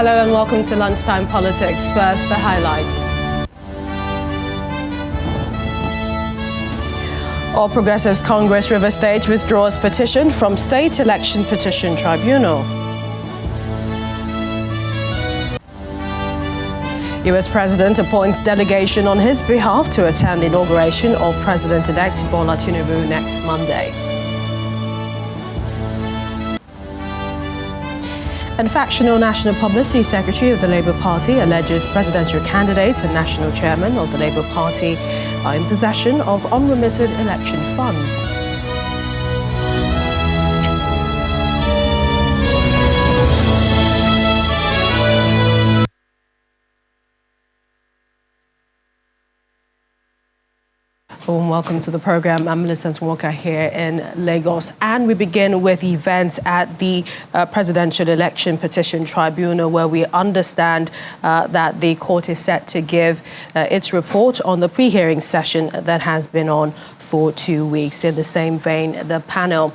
Hello and welcome to Lunchtime Politics. First, the highlights. All Progressives Congress River State withdraws petition from State Election Petition Tribunal. US President appoints delegation on his behalf to attend the inauguration of President-elect Bola Tinubu next Monday. And factional National Publicity Secretary of the Labour Party alleges presidential candidates and national chairman of the Labour Party are in possession of unremitted election funds. Welcome to the program. I'm Millicent Walker here in Lagos, and we begin with events at the Presidential Election Petition Tribunal, where we understand that the court is set to give its report on the pre-hearing session that has been on for 2 weeks. In the same vein, the panel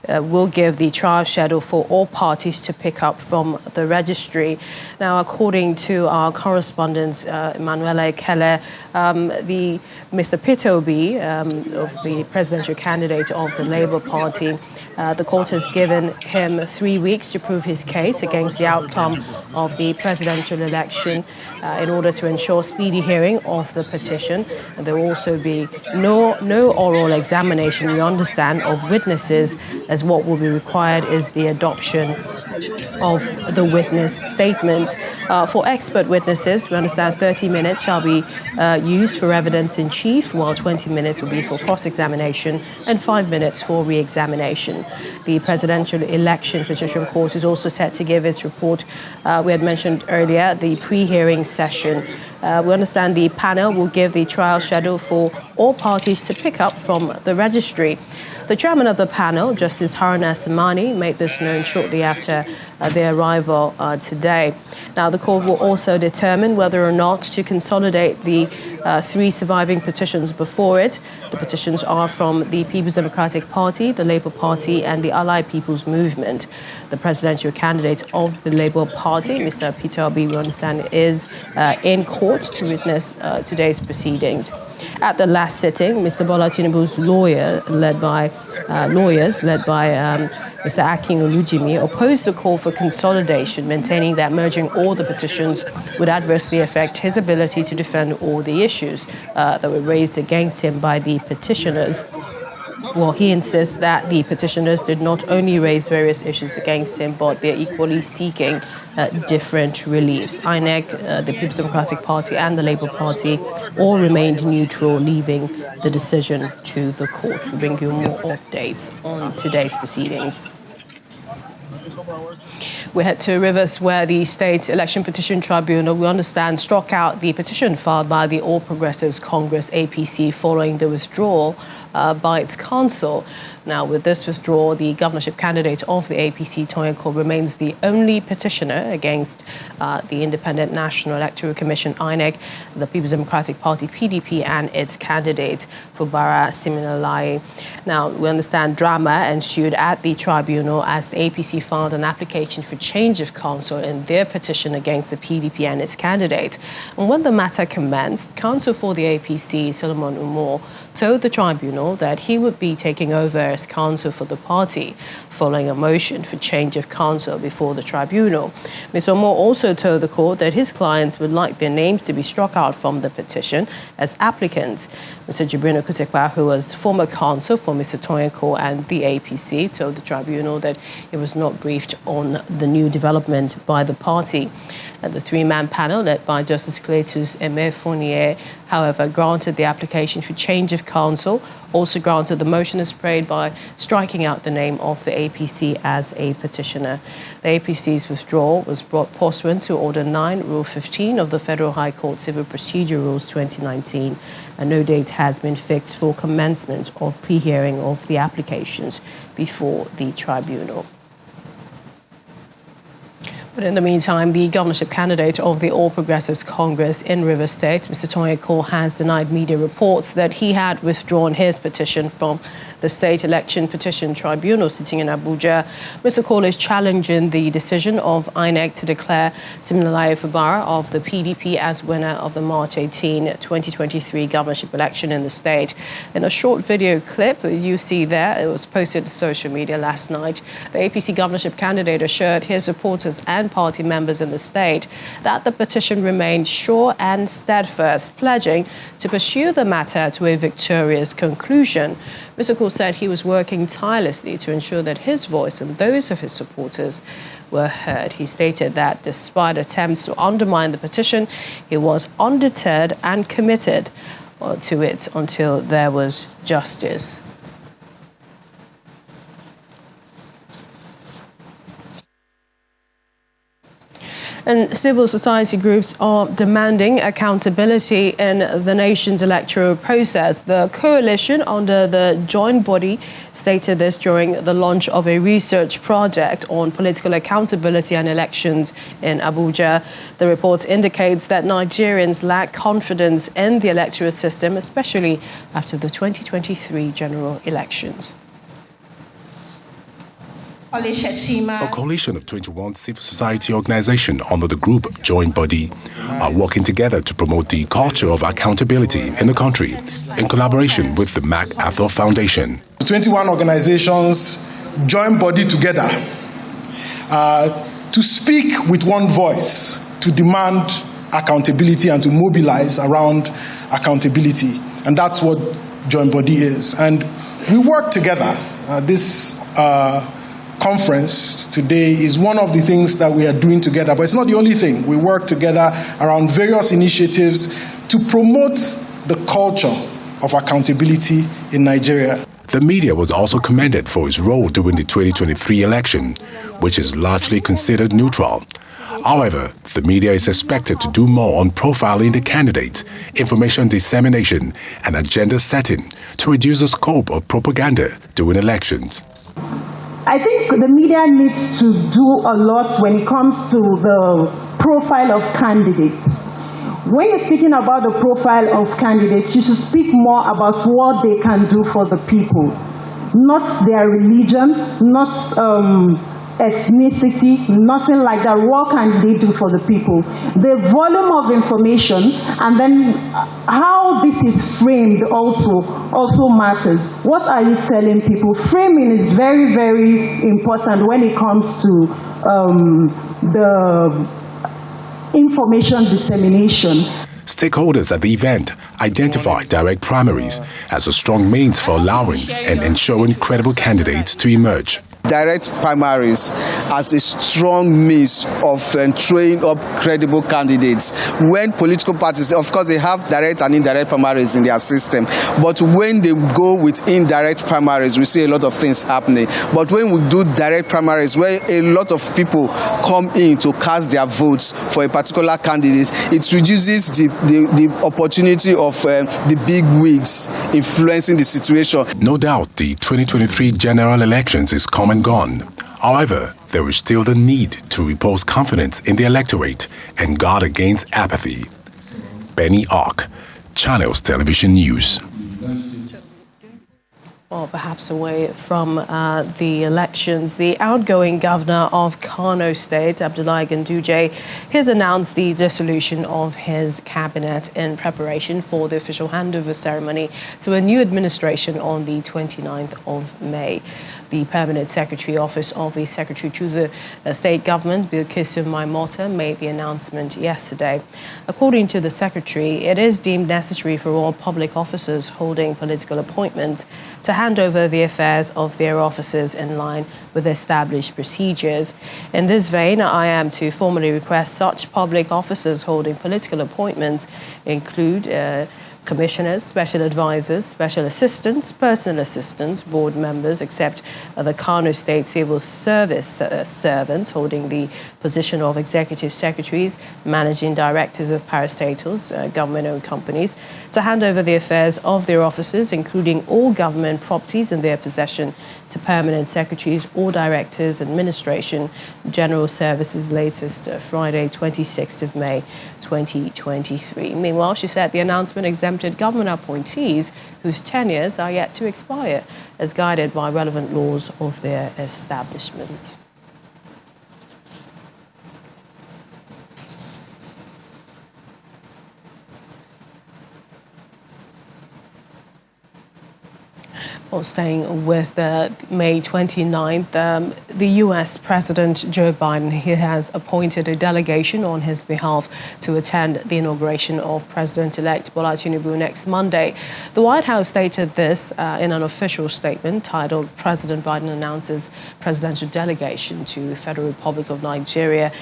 will give the trial schedule for all parties to pick up from the registry. Now, according to our correspondent, Emanuela Ekele, Mr. Peter Obi, of the presidential candidate of the Labour Party, the court has given him 3 weeks to prove his case against the outcome of the presidential election in order to ensure speedy hearing of the petition. And there will also be no oral examination, we understand, of witnesses, as what will be required is the adoption of the witness statements. For expert witnesses, we understand 30 minutes shall be used for evidence in chief, while 20 minutes will be for cross-examination and 5 minutes for re-examination. The Presidential Election Petition Court is also set to give its report. We had mentioned earlier the pre-hearing session. We understand the panel will give the trial schedule for all parties to pick up from the registry. The chairman of the panel, Justice Haruna Samani, made this known shortly after their arrival today. Now, the court will also determine whether or not to consolidate the 3 surviving petitions before it. The petitions are from the People's Democratic Party, the Labour Party, and the Allied People's Movement. The presidential candidate of the Labour Party, Mr. Peter Obi, we understand, is in court to witness today's proceedings. At the last sitting, Mr. Bola Tinubu's lawyers, led by Mr. Akin Olujimi, opposed the call for consolidation, maintaining that merging all the petitions would adversely affect his ability to defend all the issues that were raised against him by the petitioners. Well, he insists that the petitioners did not only raise various issues against him, but they're equally seeking different reliefs. INEC, the People's Democratic Party, and the Labour Party all remained neutral, leaving the decision to the court. We'll bring you more updates on today's proceedings. We head to Rivers, where the State Election Petition Tribunal, we understand, struck out the petition filed by the All Progressives Congress, APC, following the withdrawal by its counsel. Now, with this withdrawal, the governorship candidate of the APC, Toyinko, remains the only petitioner against the Independent National Electoral Commission, INEC, the People's Democratic Party, PDP, and its candidate, Fubara Siminalayi. Now, we understand drama ensued at the tribunal as the APC filed an application for change of counsel in their petition against the PDP and its candidate. And when the matter commenced, counsel for the APC, Solomon Umor, told the tribunal that he would be taking over as counsel for the party following a motion for change of counsel before the tribunal. Mr. Umor also told the court that his clients would like their names to be struck out from the petition as applicants. Mr. Jibril Kutekwa, who was former counsel for Mr. Toyinko and the APC, told the tribunal that he was not briefed on the new development by the party. And the 3-man panel, led by Justice Cletus Emefonie, however, granted the application for change of counsel, also granted the motion as prayed by striking out the name of the APC as a petitioner. The APC's withdrawal was brought pursuant to Order 9, Rule 15 of the Federal High Court Civil Procedure Rules 2019, and no date has been fixed for commencement of pre-hearing of the applications before the tribunal. But in the meantime, the governorship candidate of the All Progressives Congress in Rivers State, Mr. Toyin Cole, has denied media reports that he had withdrawn his petition from the State Election Petition Tribunal sitting in Abuja. Mr. Cole is challenging the decision of INEC to declare Siminalayi Fubara of the PDP as winner of the March 18, 2023 governorship election in the state. In a short video clip you see there, it was posted to social media last night, the APC governorship candidate assured his supporters and party members in the state that the petition remained sure and steadfast, pledging to pursue the matter to a victorious conclusion. Mr. Cole said he was working tirelessly to ensure that his voice and those of his supporters were heard. He stated that despite attempts to undermine the petition, he was undeterred and committed to it until there was justice. And civil society groups are demanding accountability in the nation's electoral process. The coalition under the joint body stated this during the launch of a research project on political accountability and elections in Abuja. The report indicates that Nigerians lack confidence in the electoral system, especially after the 2023 general elections. A coalition of 21 civil society organizations under the group Joint Body are working together to promote the culture of accountability in the country in collaboration with the MacArthur Foundation. 21 organizations join body together to speak with one voice, to demand accountability and to mobilize around accountability. And that's what Joint Body is. And we work together. This conference today is one of the things that we are doing together, but it's not the only thing. We work together around various initiatives to promote the culture of accountability in Nigeria. The media was also commended for its role during the 2023 election, which is largely considered neutral. However, the media is expected to do more on profiling the candidates, information dissemination, and agenda setting to reduce the scope of propaganda during elections. I think the media needs to do a lot when it comes to the profile of candidates. When you're speaking about the profile of candidates, you should speak more about what they can do for the people, not their religion, not ethnicity, nothing like that. What can they do for the people? The volume of information and then how this is framed also matters. What are you telling people? Framing is very, very important when it comes to the information dissemination. Stakeholders at the event identified direct primaries as a strong means for allowing and ensuring credible candidates to emerge. Direct primaries as a strong means of throwing up credible candidates. When political parties, of course, they have direct and indirect primaries in their system, but when they go with indirect primaries, we see a lot of things happening. But when we do direct primaries, where a lot of people come in to cast their votes for a particular candidate, it reduces the opportunity of the big wigs influencing the situation. No doubt the 2023 general elections is come and gone. However, there is still the need to repose confidence in the electorate and guard against apathy. Benny Ark, Channels Television News. Well, perhaps away from the elections, the outgoing governor of Kano State, Abdullahi Ganduje, has announced the dissolution of his cabinet in preparation for the official handover ceremony to a new administration on the 29th of May. The Permanent Secretary Office of the Secretary to the State Government, Bilkisu Maimota, made the announcement yesterday. According to the Secretary, it is deemed necessary for all public officers holding political appointments to hand over the affairs of their offices in line with established procedures. In this vein, I am to formally request such public officers holding political appointments include Commissioners, special advisors, special assistants, personal assistants, board members, except the Kano State Civil Service servants holding the position of executive secretaries, managing directors of parastatals, government-owned companies, to hand over the affairs of their offices, including all government properties in their possession, to permanent secretaries or directors, administration, general services, latest Friday, 26th of May, 2023. Meanwhile, she said the announcement exempted government appointees whose tenures are yet to expire, as guided by relevant laws of their establishment. Well, staying with May 29th, the U.S. President Joe Biden, he has appointed a delegation on his behalf to attend the inauguration of President-elect Bola Tinubu next Monday. The White House stated this in an official statement titled, "President Biden announces presidential delegation to the Federal Republic of Nigeria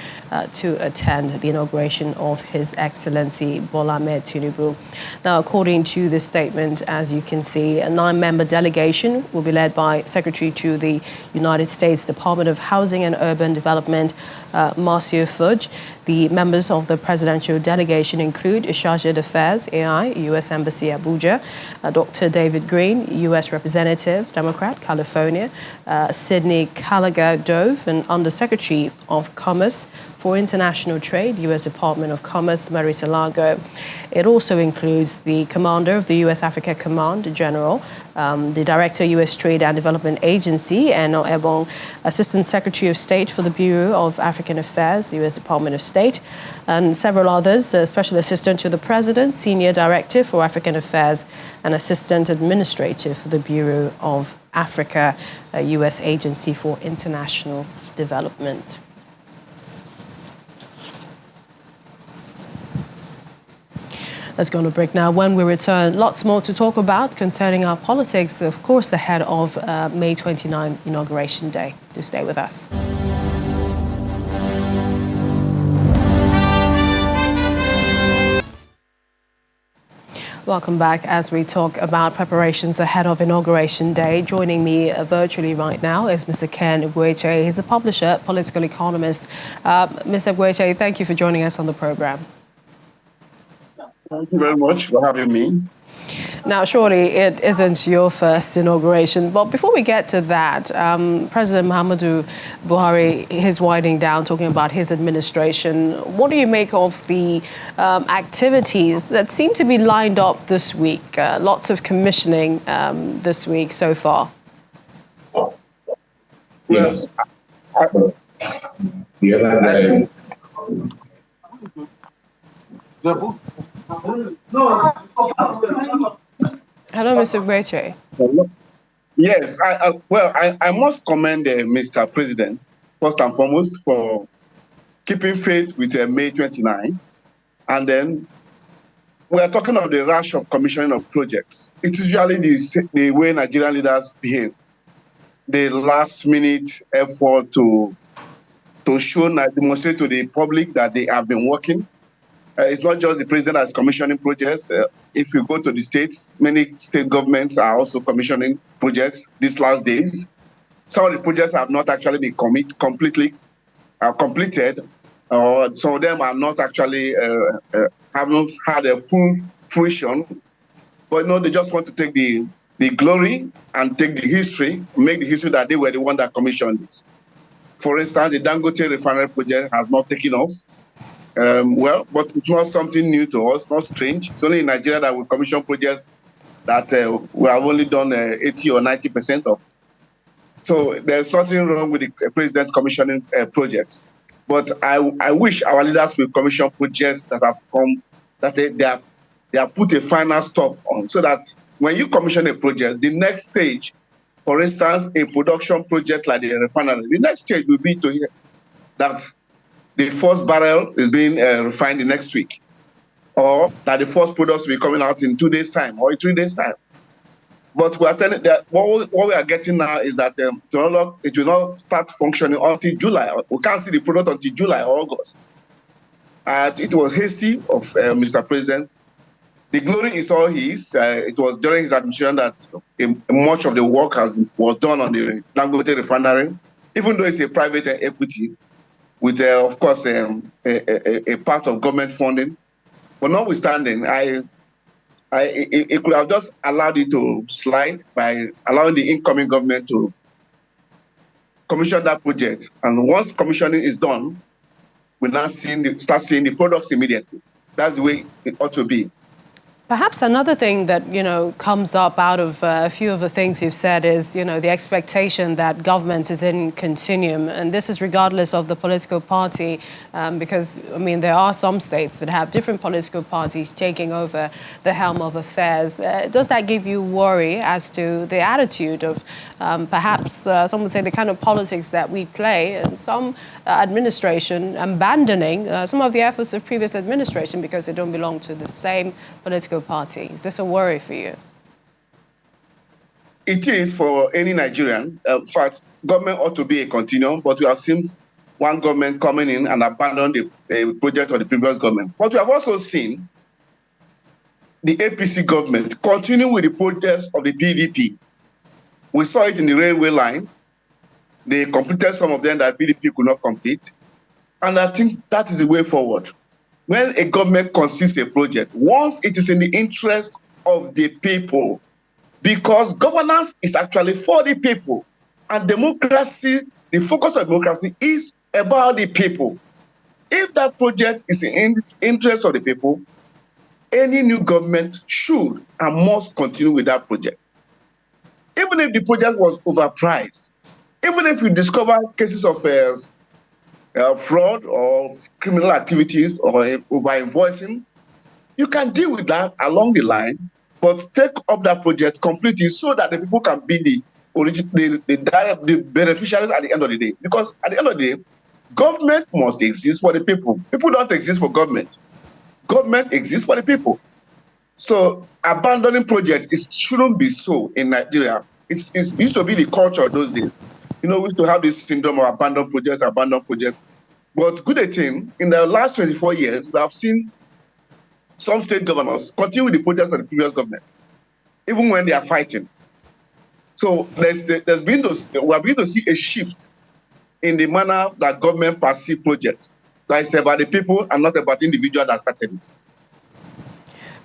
to attend the inauguration of His Excellency Bola Ahmed Tinubu." Now, according to the statement, as you can see, a 9-member delegation will be led by Secretary to the United States Department of Housing and Urban Development, Marcio Fudge. The members of the presidential delegation include Charge d'Affaires, AI, U.S. Embassy, Abuja, Dr. David Green, U.S. Representative, Democrat, California, Sidney Callagher-Dove, and Undersecretary of Commerce for International Trade, U.S. Department of Commerce, Marisa Largo. It also includes the Commander of the U.S. Africa Command, General, the Director, U.S. Trade and Development Agency, and Ebong, Assistant Secretary of State for the Bureau of African Affairs, U.S. Department of State, and several others, Special Assistant to the President, Senior Director for African Affairs, and Assistant Administrator for the Bureau of Africa, U.S. Agency for International Development. Let's go on a break now. When we return, lots more to talk about concerning our politics, of course, ahead of May 29 Inauguration Day. Do stay with us. Welcome back as we talk about preparations ahead of Inauguration Day. Joining me virtually right now is Mr. Ken Ugweche. He's a publisher, political economist. Mr. Ugweche, thank you for joining us on the program. Thank you very much for having me. Now, surely it isn't your first inauguration, but before we get to that, President Muhammadu Buhari is winding down, talking about his administration. What do you make of the activities that seem to be lined up this week? Lots of commissioning this week so far. Yes. Hello, Mr. Ugweche. Yes, I must commend Mr. President, first and foremost, for keeping faith with May 29. And then we are talking of the rush of commissioning of projects. It is usually the way Nigerian leaders behave. The last-minute effort to demonstrate to the public that they have been working. It's not just the president that's commissioning projects. If you go to the states, many state governments are also commissioning projects these last days. Some of the projects have not actually been completed, or some of them are not actually haven't had a full fruition. But no, they just want to take the glory and take the history, make the history that they were the one that commissioned this. For instance, the Dangote refinery project has not taken off. But it's not something new to us, not strange. It's only in Nigeria that we commission projects that we have only done 80 or 90% of. So there's nothing wrong with the president commissioning projects. But I wish our leaders will commission projects that have come, that they have put a final stop on, so that when you commission a project, the next stage, for instance, a production project like the refinery, the next stage will be to hear that the first barrel is being refined the next week, or that the first products will be coming out in 2 days' time or in 3 days' time. But we are telling that what we are getting now is that it will not start functioning until July. We can't see the product until July or August. It was hasty of Mr. President The glory is all his. It was during his administration that much of the work was done on the Dangote refinery, even though it's a private equity, with, of course, a part of government funding. But notwithstanding, it could have just allowed it to slide by allowing the incoming government to commission that project. And once commissioning is done, we now start seeing the products immediately. That's the way it ought to be. Perhaps another thing that, comes up out of a few of the things you've said is, the expectation that government is in continuum. And this is regardless of the political party, because, there are some states that have different political parties taking over the helm of affairs. Does that give you worry as to the attitude of perhaps, some would say, the kind of politics that we play, and some administration abandoning some of the efforts of previous administration because they don't belong to the same political party? Is this a worry for you? It is for any Nigerian. In fact, government ought to be a continuum, but we have seen one government coming in and abandon the project of the previous government. But we have also seen the APC government continue with the projects of the PDP. We saw it in the railway lines. They completed some of them that PDP could not complete. And I think that is the way forward. When a government consists a project, once it is in the interest of the people, because governance is actually for the people, and democracy, the focus of democracy is about the people. If that project is in the interest of the people, any new government should and must continue with that project. Even if the project was overpriced, even if you discover cases of fraud or criminal activities or over-invoicing, you can deal with that along the line, but take up that project completely so that the people can be the beneficiaries at the end of the day. Because at the end of the day, government must exist for the people. People don't exist for government. Government exists for the people. So abandoning projects, it shouldn't be so in Nigeria. It used to be the culture of those days. We used to have this syndrome of abandoned projects. But good a thing, in the last 24 years, we have seen some state governors continue with the projects of the previous government, even when they are fighting. So we have been to see a shift in the manner that government perceive projects. That is about the people and not about the individual that started it.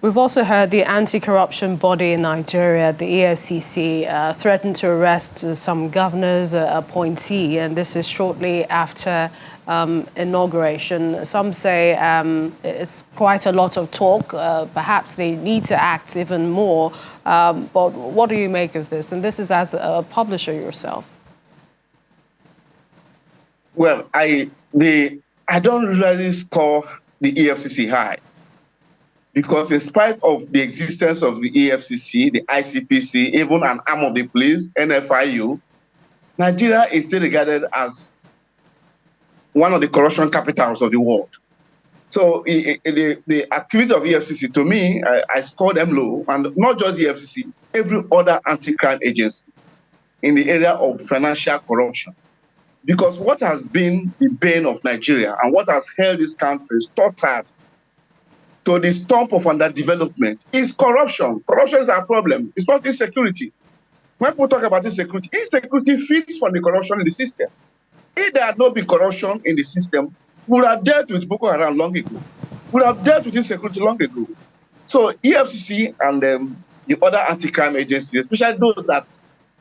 We've also heard the anti-corruption body in Nigeria, the EFCC, threatened to arrest some governors, appointee, and this is shortly after inauguration. Some say it's quite a lot of talk. Perhaps they need to act even more. But what do you make of this? And this is as a publisher yourself. Well, I don't really score the EFCC high. Because in spite of the existence of the EFCC, the ICPC, even an arm of the police, NFIU, Nigeria is still regarded as one of the corruption capitals of the world. So the activity of EFCC, to me, I score them low, and not just the EFCC, every other anti-crime agency in the area of financial corruption. Because what has been the bane of Nigeria and what has held this country tottered to the stump of underdevelopment is corruption. Corruption is our problem. It's not insecurity. When people talk about insecurity feeds from the corruption in the system. If there had not been corruption in the system, we would have dealt with Boko Haram long ago. We would have dealt with insecurity long ago. So EFCC and the other anti-crime agencies, especially those that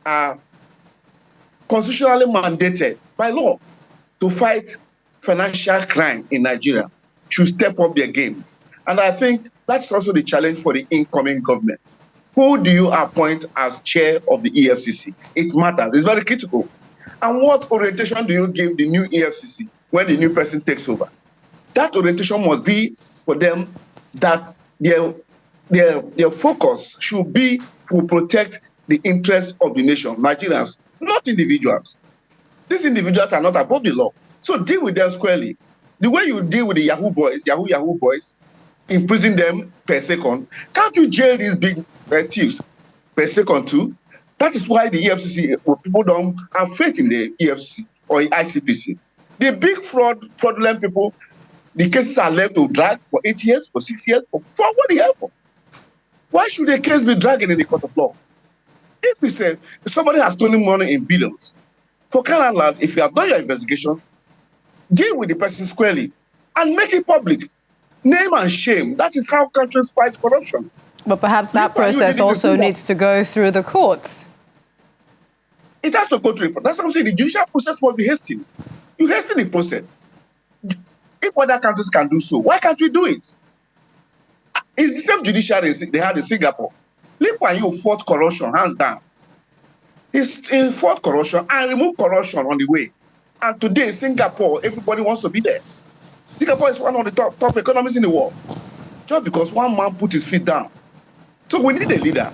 are constitutionally mandated by law to fight financial crime in Nigeria, should step up their game. And I think that's also the challenge for the incoming government. Who do you appoint as chair of the EFCC? It matters. It's very critical. And what orientation do you give the new EFCC when the new person takes over? That orientation must be for them that their focus should be to protect the interests of the nation, Nigerians, not individuals. These individuals are not above the law. So deal with them squarely. The way you deal with the Yahoo boys, Yahoo boys, imprison them per second, can't you jail these big thieves per second too? That is why the EFCC, people don't have faith in the EFCC or the ICPC. The big fraudulent people, the cases are left to drag for 8 years, for 6 years, for what do you have for? Why should a case be dragging in the court of law? If we say if somebody has stolen money in billions, for crying out loud, if you have done your investigation, deal with the person squarely and make it public. Name and shame. That is how countries fight corruption. But perhaps that process also needs to go through the courts. It has to go through. That's what I'm saying. The judicial process must be hasty. You hasten the process. If other countries can do so, why can't we do it? It's the same judiciary they had in Singapore. Lee Kuan Yew fought corruption, hands down. He fought corruption and removed corruption on the way. And today, Singapore, everybody wants to be there. Singapore is one of the top economies in the world, just because one man put his feet down. So we need a leader.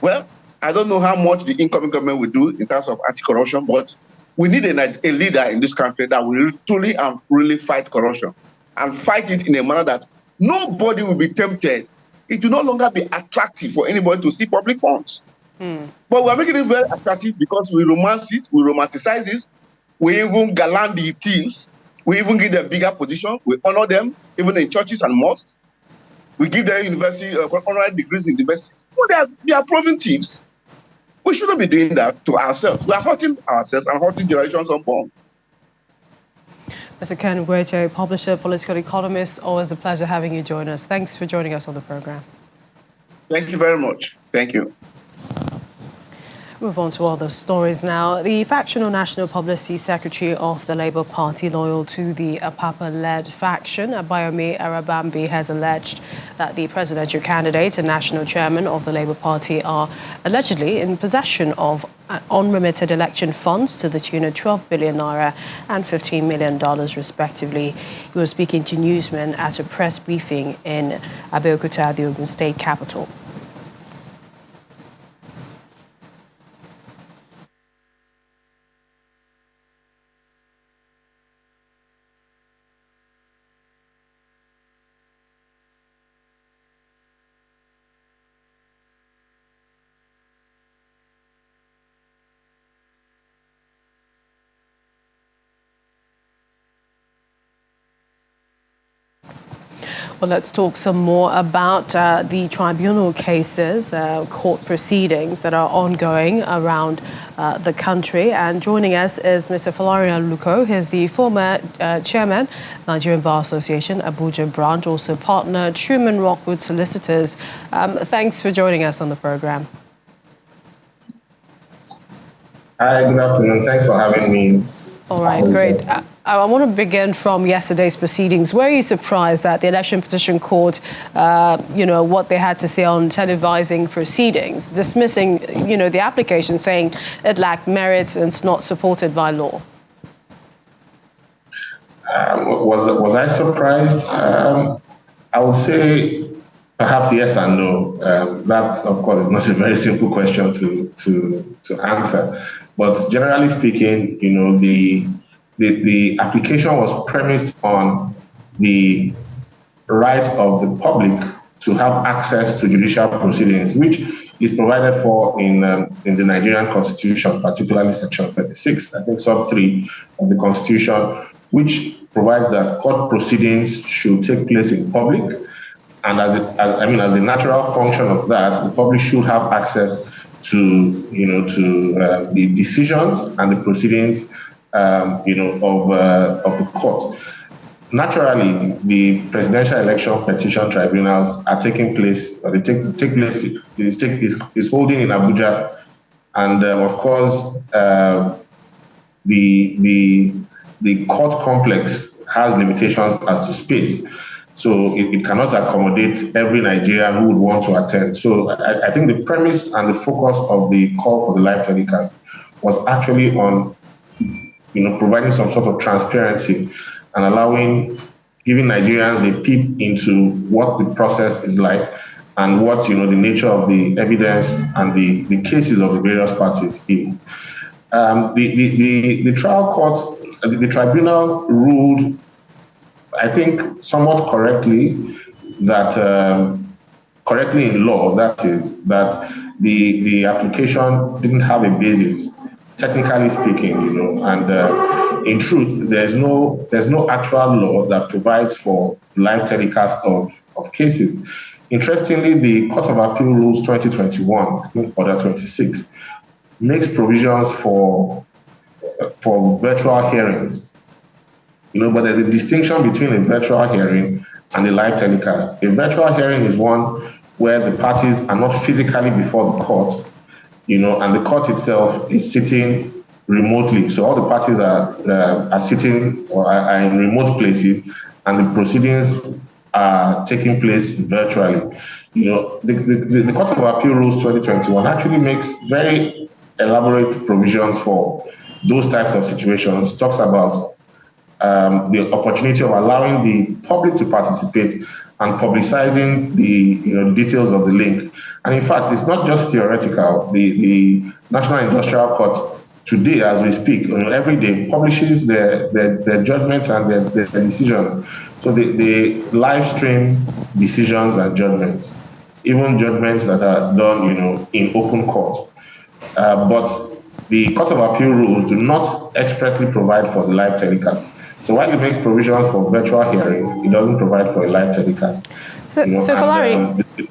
Well, I don't know how much the incoming government will do in terms of anti-corruption, but we need a leader in this country that will truly and fully fight corruption and fight it in a manner that nobody will be tempted. It will no longer be attractive for anybody to steal public funds. But we're making it very attractive because we romance it, we romanticize it, we even gallant the thieves, we even give them bigger positions, we honor them, even in churches and mosques. We give them university honorary degrees in universities. Well, they are proven thieves. We shouldn't be doing that to ourselves. We are hurting ourselves and hurting generations unborn. Mr. Ken Gueche, publisher, political economist, always a pleasure having you join us. Thanks for joining us on the program. Thank you very much. Thank you. Move on to other stories now. The factional National Publicity Secretary of the Labour Party, loyal to the Apapa-led faction, Abayomi Arabambi, has alleged that the presidential candidate and national chairman of the Labour Party are allegedly in possession of unremitted election funds to the tune of 12 billion naira and $15 million, respectively. He was speaking to newsmen at a press briefing in Abeokuta, the Ogun State capital. Well, let's talk some more about the tribunal cases, court proceedings that are ongoing around the country. And joining us is Mr. Florian Luko. He's the former chairman, Nigerian Bar Association, Abuja branch, also partner, Truman Rockwood Solicitors. Thanks for joining us on the program. Hi, good afternoon. Thanks for having me. All right, great. I want to begin from yesterday's proceedings. Were you surprised that the Election Petition Court, what they had to say on televising proceedings, dismissing, the application, saying it lacked merit and it's not supported by law? Was I surprised? I would say perhaps yes and no. That's, of course, is not a very simple question to answer. But generally speaking, the application was premised on the right of the public to have access to judicial proceedings, which is provided for in the Nigerian Constitution, particularly Section 36, I think sub 3 of the Constitution, which provides that court proceedings should take place in public, and as a natural function of that, the public should have access to the decisions and the proceedings of the court. Naturally, the presidential election petition tribunals are taking place, or they take place is holding in Abuja, and of course the court complex has limitations as to space. So it cannot accommodate every Nigerian who would want to attend. So I think the premise and the focus of the call for the live telecast was actually on, providing some sort of transparency and giving Nigerians a peep into what the process is like and what, the nature of the evidence and the cases of the various parties is. The trial court, the tribunal ruled, I think, somewhat correctly that correctly in law, that is, that the application didn't have a basis, technically speaking, and in truth, there's no actual law that provides for live telecast of cases. Interestingly, the Court of Appeal Rules 2021, I think Order 26, makes provisions for virtual hearings. But there's a distinction between a virtual hearing and a live telecast. A virtual hearing is one where the parties are not physically before the court, and the court itself is sitting remotely. So all the parties are sitting or are in remote places, and the proceedings are taking place virtually. The Court of Appeal Rules 2021 actually makes very elaborate provisions for those types of situations. Talks about the opportunity of allowing the public to participate and publicizing the details of the link. And in fact, it's not just theoretical. The National Industrial Court today, as we speak, every day publishes their judgments and their decisions. So they live stream decisions and judgments, even judgments that are done, in open court. But the Court of Appeal rules do not expressly provide for the live telecast. So while it makes provisions for virtual hearing, it doesn't provide for a live telecast. So Falari,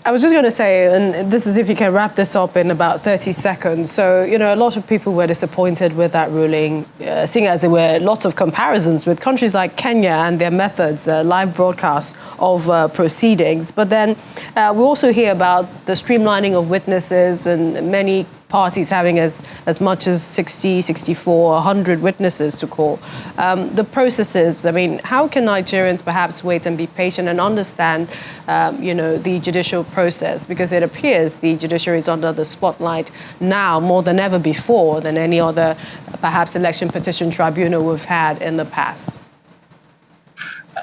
I was just going to say, and this is if you can wrap this up in about 30 seconds. So, a lot of people were disappointed with that ruling, seeing as there were lots of comparisons with countries like Kenya and their methods, live broadcasts of proceedings. But then we also hear about the streamlining of witnesses and many parties having as much as 60, 64, 100 witnesses to call. The processes, how can Nigerians perhaps wait and be patient and understand, the judicial process? Because it appears the judiciary is under the spotlight now more than ever before than any other, perhaps, election petition tribunal we've had in the past.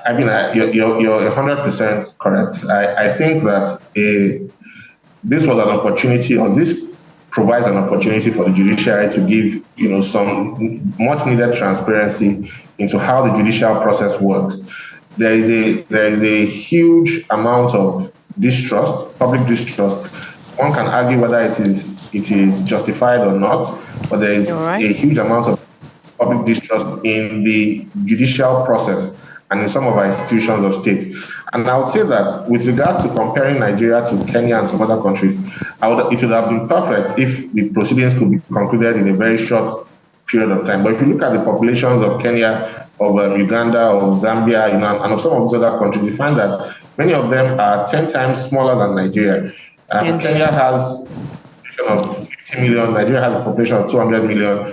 You're 100% correct. I think that this was an opportunity, or this provides an opportunity for the judiciary to give, some much needed transparency into how the judicial process works. There is a huge amount of distrust, public distrust. One can argue whether it is justified or not, but there is a huge amount of public distrust in the judicial process and in some of our institutions of state. And I would say that with regards to comparing Nigeria to Kenya and some other countries, it would have been perfect if the proceedings could be concluded in a very short period of time. But if you look at the populations of Kenya, of Uganda, of Zambia, and of some of these other countries, you find that many of them are 10 times smaller than Nigeria. Kenya has a population of 50 million, Nigeria has a population of 200 million.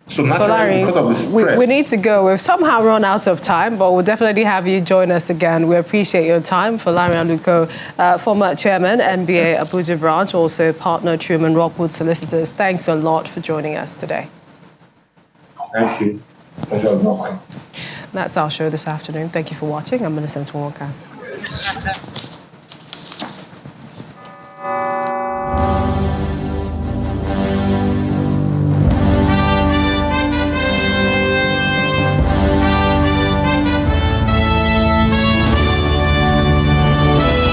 So naturally, because of the spread, we need to go. We've somehow run out of time, but we'll definitely have you join us again. We appreciate your time. Falari Aluko, former chairman, NBA Abuja branch, also partner Truman Rockwood Solicitors. Thanks a lot for joining us today. Thank you. Pleasure was all mine. That's our show this afternoon. Thank you for watching. I'm Millicent Walker.